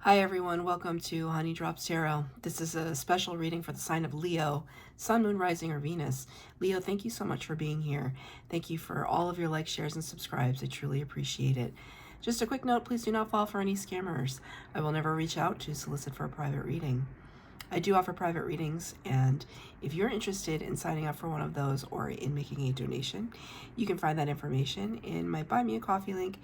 Hi everyone, welcome to Honey Drops Tarot. This is a special reading for the sign of Leo, Sun, Moon, Rising, or Venus. Leo, thank you so much for being here. Thank you for all of your likes, shares, and subscribes. I truly appreciate it. Just a quick note, please do not fall for any scammers. I will never reach out to solicit for a private reading. I do offer private readings, and if you're interested in signing up for one of those or in making a donation, you can find that information in my Buy Me a Coffee link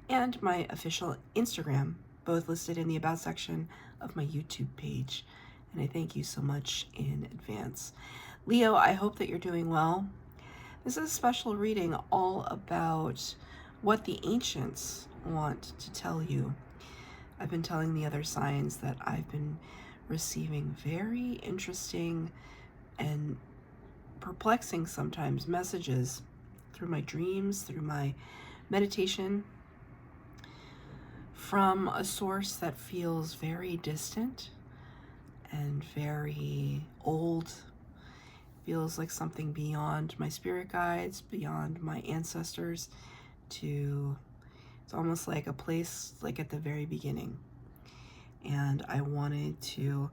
and my official Instagram, both listed in the About section of my YouTube page. And I thank you so much in advance. Leo, I hope that you're doing well. This is a special reading all about what the ancients want to tell you. I've been telling the other signs that I've been receiving very interesting and perplexing sometimes messages through my dreams, through my meditation, from a source that feels very distant and very old. Feels like something beyond my spirit guides, beyond my ancestors, it's almost like a place like at the very beginning. And I wanted to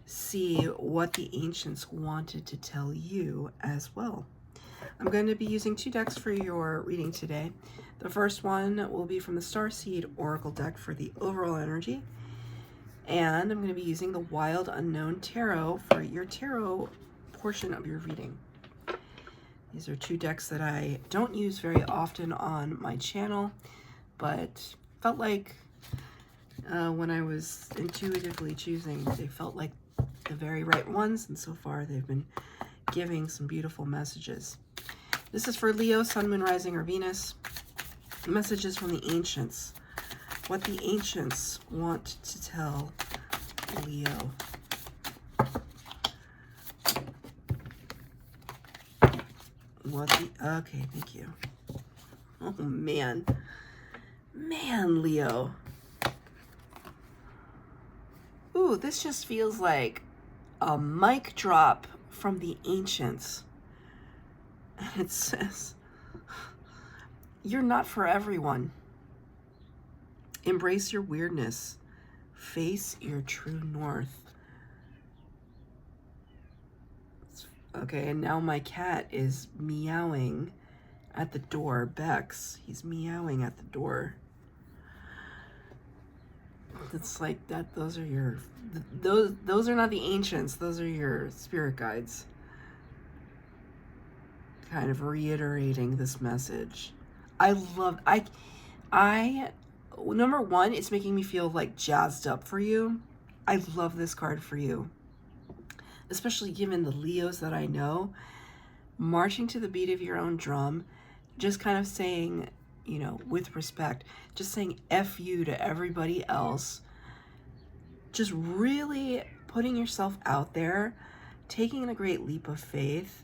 see what the ancients wanted to tell you as well. I'm going to be using two decks for your reading today. The first one will be from the Starseed Oracle deck for the overall energy. And I'm going to be using the Wild Unknown Tarot for your tarot portion of your reading. These are two decks that I don't use very often on my channel, but felt like when I was intuitively choosing, they felt like the very right ones, and so far they've been giving some beautiful messages. This is for Leo, Sun, Moon, Rising, or Venus. Messages from the ancients. What the ancients want to tell Leo. Okay, thank you. Oh man. Man, Leo. Ooh, this just feels like a mic drop from the ancients. And it says, you're not for everyone. Embrace your weirdness. Face your true north. Okay, and now my cat is meowing at the door. Bex, he's meowing at the door. It's like that. Those are your, those are not the ancients. Those are your spirit guides. Kind of reiterating this message. Number one, it's making me feel like jazzed up for you. I love this card for you, especially given the Leos that I know. Marching to the beat of your own drum, just kind of saying, you know, with respect, just saying F you to everybody else. Just really putting yourself out there, taking a great leap of faith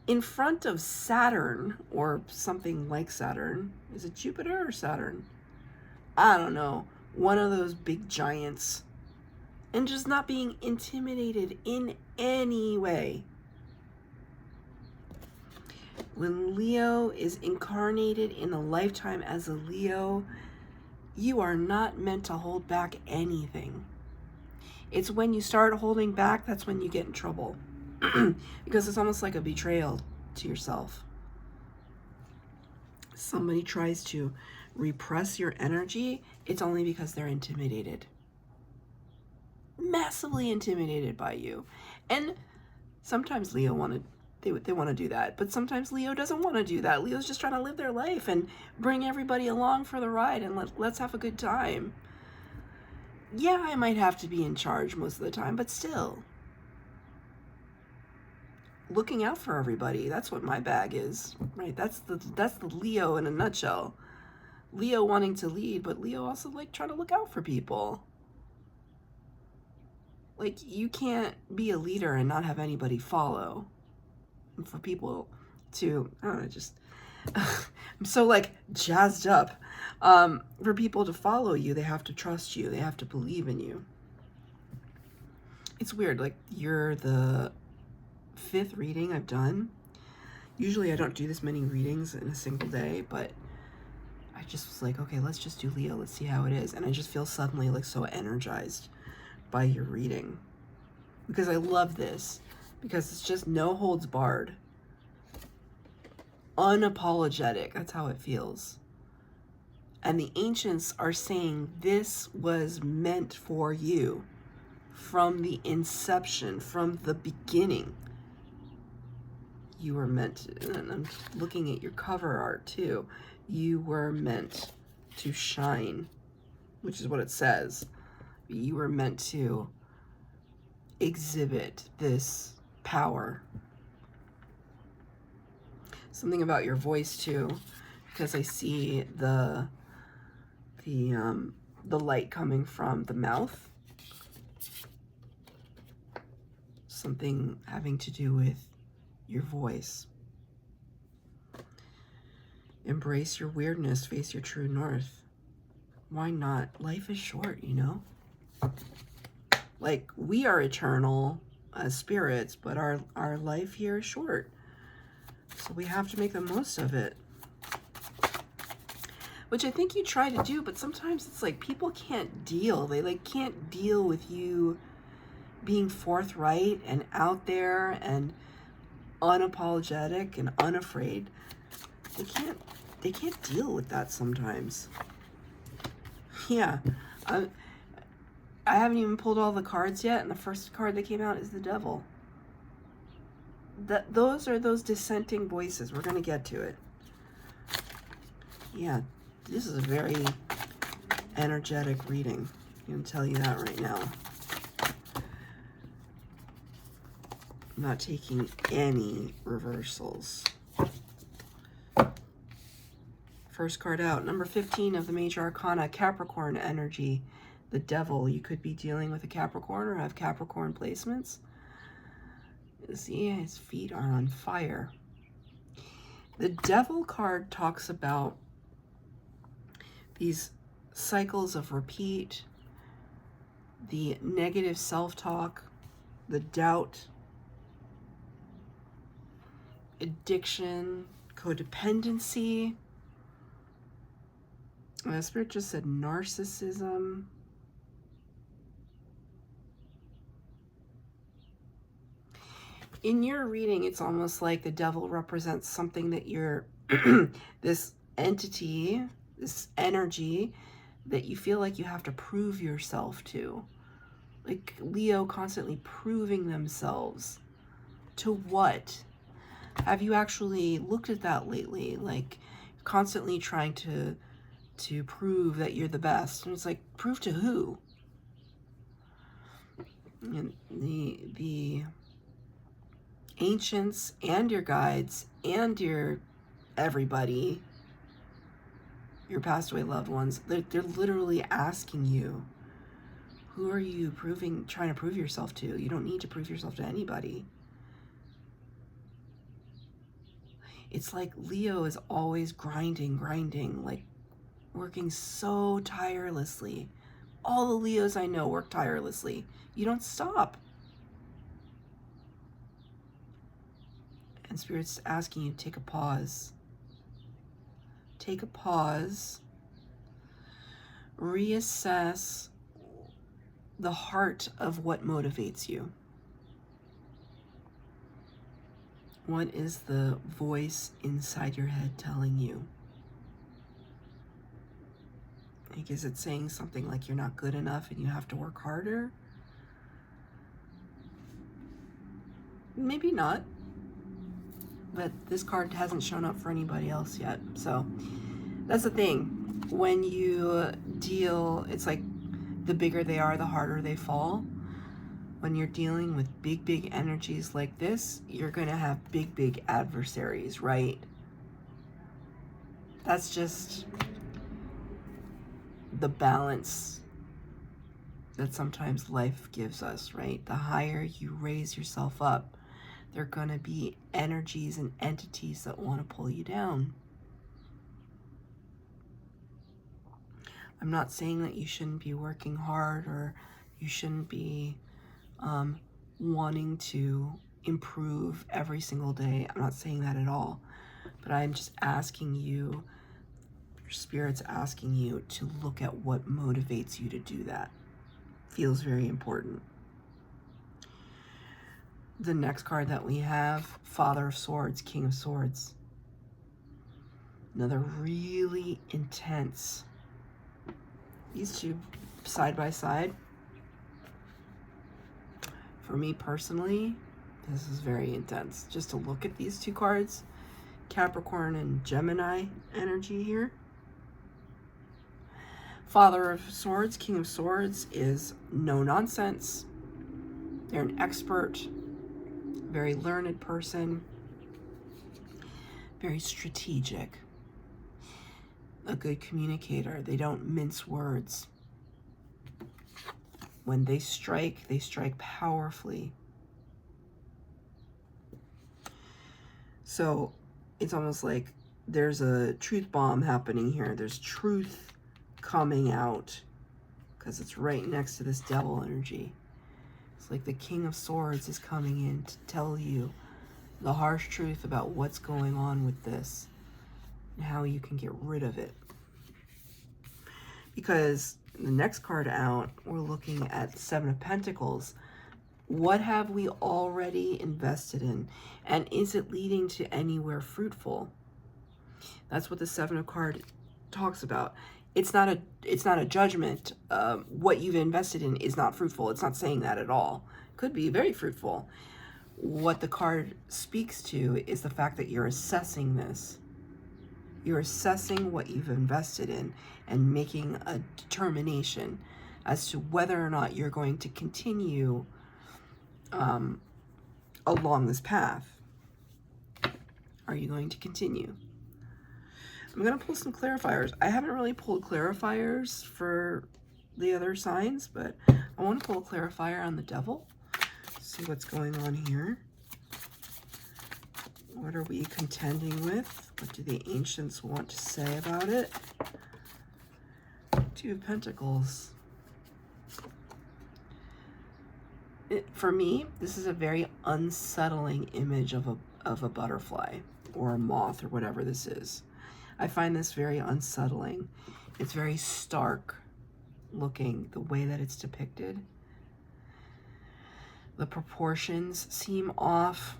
in front of Saturn, or something like Saturn. Is it Jupiter or Saturn? I don't know. One of those big giants. And just not being intimidated in any way. When Leo is incarnated in a lifetime as a Leo, you are not meant to hold back anything. It's when you start holding back, that's when you get in trouble. Because it's almost like a betrayal to yourself. Somebody tries to repress your energy, it's only because they're intimidated. Massively intimidated by you. And sometimes Leo they want to do that, but sometimes Leo doesn't want to do that. Leo's just trying to live their life and bring everybody along for the ride, and let's have a good time. Yeah, I might have to be in charge most of the time, but still. Looking out for everybody, that's what my bag is, right? That's the Leo in a nutshell. Leo wanting to lead, but Leo also like trying to look out for people. Like, you can't be a leader and not have anybody follow. And for people to, I don't know, just, I'm so like jazzed up. For people to follow you, they have to trust you. They have to believe in you. It's weird, like you're the 5th reading I've done. Usually I don't do this many readings in a single day, but I just was like, okay, let's just do Leo. Let's see how it is. And I just feel suddenly like so energized by your reading, because I love this, because it's just no holds barred, unapologetic. That's how it feels. And the ancients are saying this was meant for you from the inception, from the beginning. You were meant to, and I'm looking at your cover art too. You were meant to shine, which is what it says. You were meant to exhibit this power. Something about your voice too, because I see the light coming from the mouth. Something having to do with your voice. Embrace your weirdness, face your true north. Why not? Life is short, you know? Like, we are eternal as spirits, but our life here is short. So we have to make the most of it. Which I think you try to do, but sometimes it's like people can't deal. They like can't deal with you being forthright and out there and unapologetic and unafraid. They can't deal with that sometimes. Yeah. I haven't even pulled all the cards yet, and the first card that came out is the Devil. Those are those dissenting voices. We're going to get to it. Yeah, this is a very energetic reading. I'm going to tell you that right now. I'm not taking any reversals. First card out, number 15 of the Major Arcana, Capricorn energy. The Devil. You could be dealing with a Capricorn or have Capricorn placements. See, his feet are on fire. The Devil card talks about these cycles of repeat, the negative self-talk, the doubt, addiction, codependency. Spirit just said narcissism. In your reading, it's almost like the Devil represents something that you're, this entity, this energy that you feel like you have to prove yourself to. Like Leo constantly proving themselves. To what? Have you actually looked at that lately? Like constantly trying to prove that you're the best. And it's like, prove to who? And the ancients and your guides and your everybody, your passed away loved ones, they're literally asking you, who are you trying to prove yourself to? You don't need to prove yourself to anybody. It's like Leo is always grinding, like working so tirelessly. All the Leos I know work tirelessly. You don't stop. And Spirit's asking you to take a pause. Take a pause. Reassess the heart of what motivates you. What is the voice inside your head telling you? Like, is it saying something like you're not good enough and you have to work harder? Maybe not. But this card hasn't shown up for anybody else yet. So that's the thing. When you deal, it's like the bigger they are, the harder they fall. When you're dealing with big energies like this, you're going to have big adversaries, right? That's just the balance that sometimes life gives us, right? The higher you raise yourself up, there are going to be energies and entities that want to pull you down. I'm not saying that you shouldn't be working hard or you shouldn't be wanting to improve every single day. I'm not saying that at all. But I'm just asking you Your Spirit's asking you to look at what motivates you to do that. Feels very important. The next card that we have, Father of Swords, King of Swords. Another really intense. These two side by side. For me personally, this is very intense. Just to look at these two cards, Capricorn and Gemini energy here. Father of Swords, King of Swords is no nonsense. They're an expert, very learned person, very strategic, a good communicator. They don't mince words. When they strike powerfully. So it's almost like there's a truth bomb happening here. There's truth coming out because it's right next to this devil energy. It's like the King of Swords is coming in to tell you the harsh truth about what's going on with this and how you can get rid of it. Because the next card out, we're looking at the Seven of Pentacles. What have we already invested in? And is it leading to anywhere fruitful? That's what the Seven of Cards talks about. It's not a judgment. What you've invested in is not fruitful. It's not saying that at all. Could be very fruitful. What the card speaks to is the fact that you're assessing this. You're assessing what you've invested in and making a determination as to whether or not you're going to continue along this path. Are you going to continue? I'm going to pull some clarifiers. I haven't really pulled clarifiers for the other signs, but I want to pull a clarifier on the devil. See what's going on here. What are we contending with? What do the ancients want to say about it? Two of Pentacles. For me, this is a very unsettling image of a butterfly or a moth or whatever this is. I find this very unsettling. It's very stark looking, the way that it's depicted. The proportions seem off.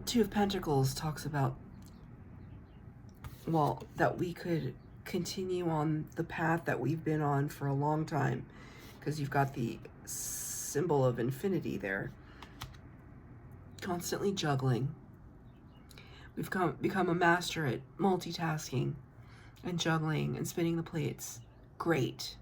Two of Pentacles talks about, well, that we could continue on the path that we've been on for a long time, because you've got the symbol of infinity there. Constantly juggling. We've become a master at multitasking and juggling and spinning the plates. Great.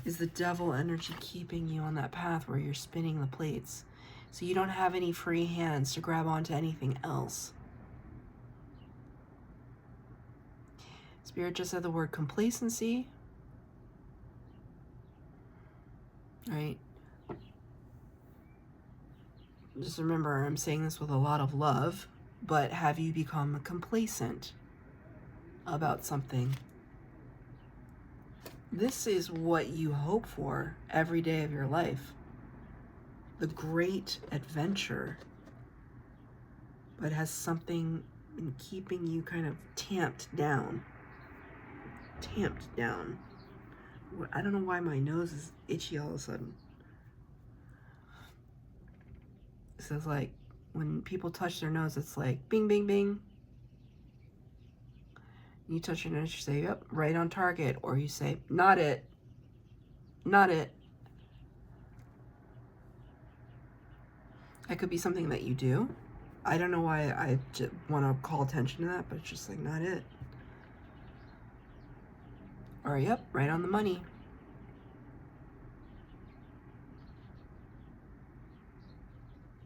Is the devil energy keeping you on that path where you're spinning the plates so you don't have any free hands to grab onto anything else? Spirit just said the word complacency. Right? Just remember, I'm saying this with a lot of love, but have you become complacent about something? This is what you hope for every day of your life. The great adventure, but has something been keeping you kind of tamped down. Tamped down. I don't know why my nose is itchy all of a sudden. So it's like when people touch their nose, it's like bing, bing, bing. You touch your nose, you say, yep, right on target. Or you say, not it. Not it. That could be something that you do. I don't know why I just want to call attention to that, but it's just like, not it. Or, yep, right on the money.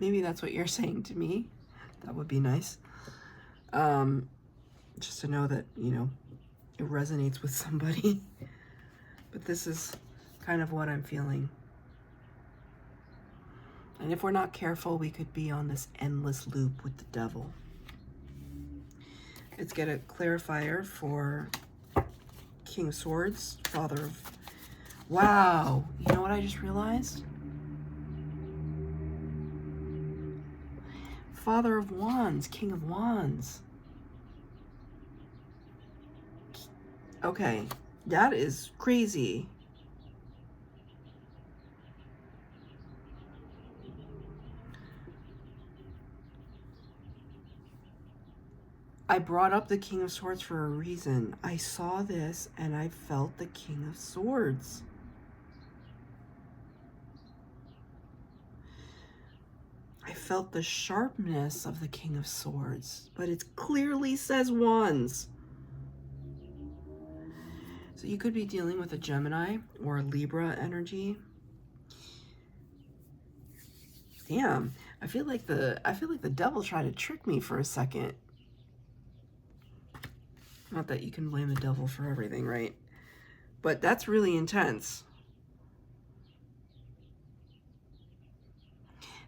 Maybe that's what you're saying to me. That would be nice. Just to know that, you know, it resonates with somebody. But this is kind of what I'm feeling. And if we're not careful, we could be on this endless loop with the devil. Let's get a clarifier for King of Swords, Father of... Wow! You know what I just realized? Father of Wands, King of Wands. Okay, that is crazy. I brought up the King of Swords for a reason. I saw this and I felt the King of Swords. I felt the sharpness of the King of Swords, but it clearly says Wands. So you could be dealing with a Gemini or a Libra energy. Damn, I feel like the devil tried to trick me for a second. Not that you can blame the devil for everything, right? But that's really intense.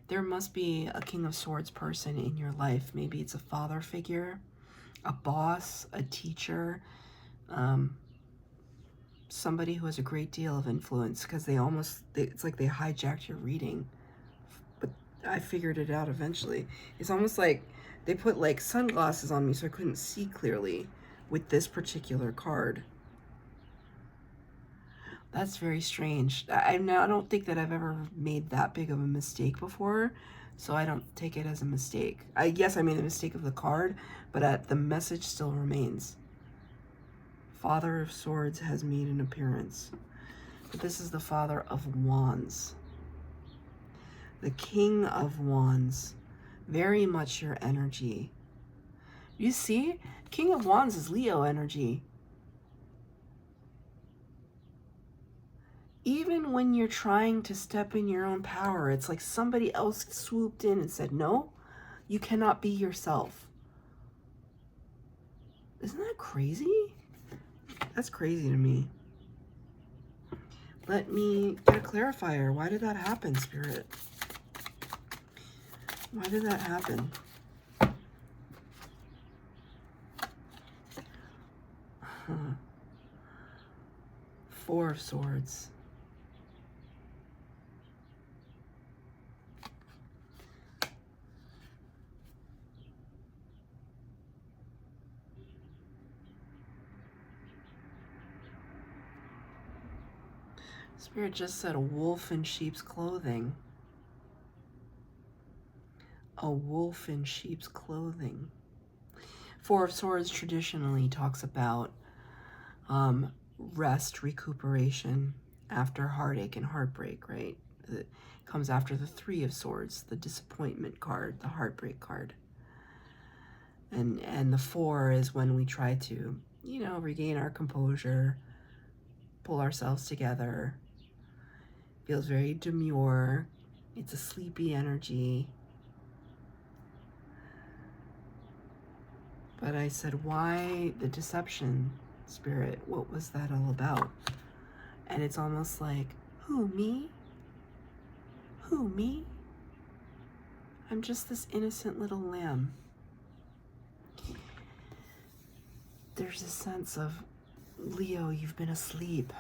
There must be a King of Swords person in your life. Maybe it's a father figure, a boss, a teacher, somebody who has a great deal of influence, because it's like they hijacked your reading. But I figured it out eventually. It's almost like they put like sunglasses on me so I couldn't see clearly with this particular card. That's very strange. I don't think that I've ever made that big of a mistake before, so I don't take it as a mistake. I guess I made the mistake of the card, but the message still remains. Father of Swords has made an appearance. But this is the Father of Wands. The King of Wands. Very much your energy. You see? King of Wands is Leo energy. Even when you're trying to step in your own power, it's like somebody else swooped in and said, no, you cannot be yourself. Isn't that crazy? That's crazy to me. Let me get a clarifier. Why did that happen, Spirit? Why did that happen? Four of Swords. Spirit just said a wolf in sheep's clothing. A wolf in sheep's clothing. Four of Swords traditionally talks about rest, recuperation after heartache and heartbreak, right? It comes after the Three of Swords, the disappointment card, the heartbreak card. And the four is when we try to, regain our composure, pull ourselves together. Feels very demure. It's a sleepy energy. But I said, why the deception, Spirit? What was that all about? And it's almost like, who, me? Who, me? I'm just this innocent little lamb. There's a sense of, Leo, you've been asleep.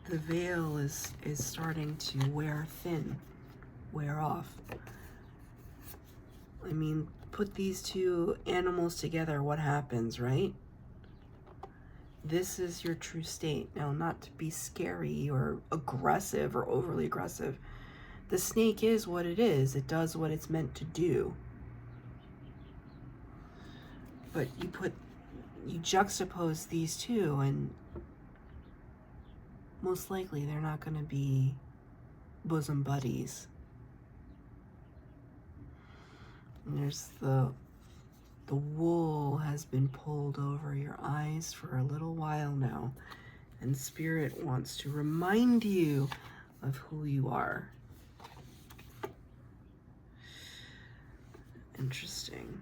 The veil is starting to wear thin, wear off. I mean, put these two animals together, what happens, right? This is your true state. Now, not to be scary or aggressive or overly aggressive. The snake is what it is. It does what it's meant to do. But you juxtapose these two, and most likely they're not going to be bosom buddies. And there's the wool has been pulled over your eyes for a little while now, and Spirit wants to remind you of who you are. Interesting.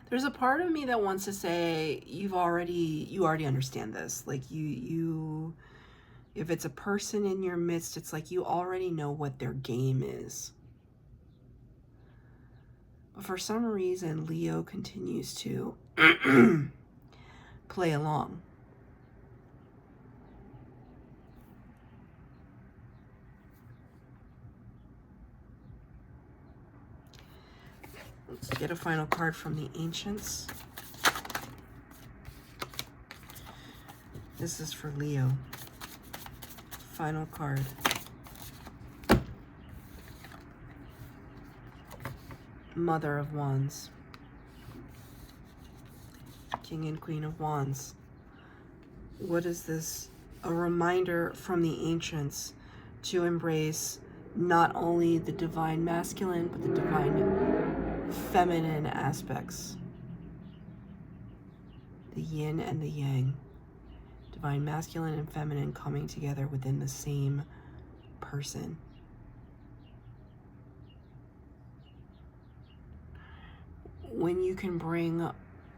There's a part of me that wants to say you already understand this. Like you if it's a person in your midst, it's like you already know what their game is. But for some reason, Leo continues to play along. Let's get a final card from the Ancients. This is for Leo. Final card. Mother of Wands. King and Queen of Wands. What is this? A reminder from the Ancients to embrace not only the divine masculine, but the divine feminine aspects. The yin and the yang. Divine masculine and feminine coming together within the same person. When you can bring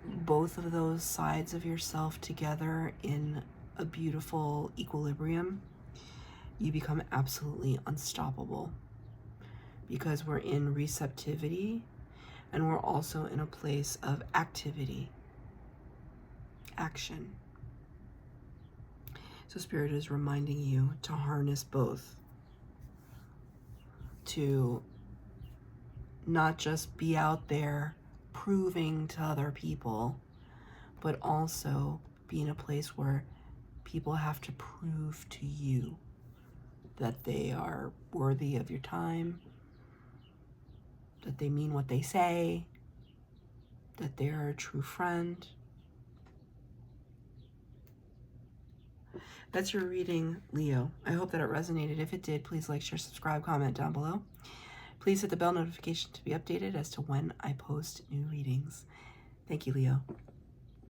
both of those sides of yourself together in a beautiful equilibrium, you become absolutely unstoppable, because we're in receptivity and we're also in a place of activity, action. So Spirit is reminding you to harness both, to not just be out there proving to other people, but also be in a place where people have to prove to you that they are worthy of your time, that they mean what they say, that they are a true friend. That's your reading, Leo. I hope that it resonated. If it did, please like, share, subscribe, comment down below. Please hit the bell notification to be updated as to when I post new readings. Thank you, Leo.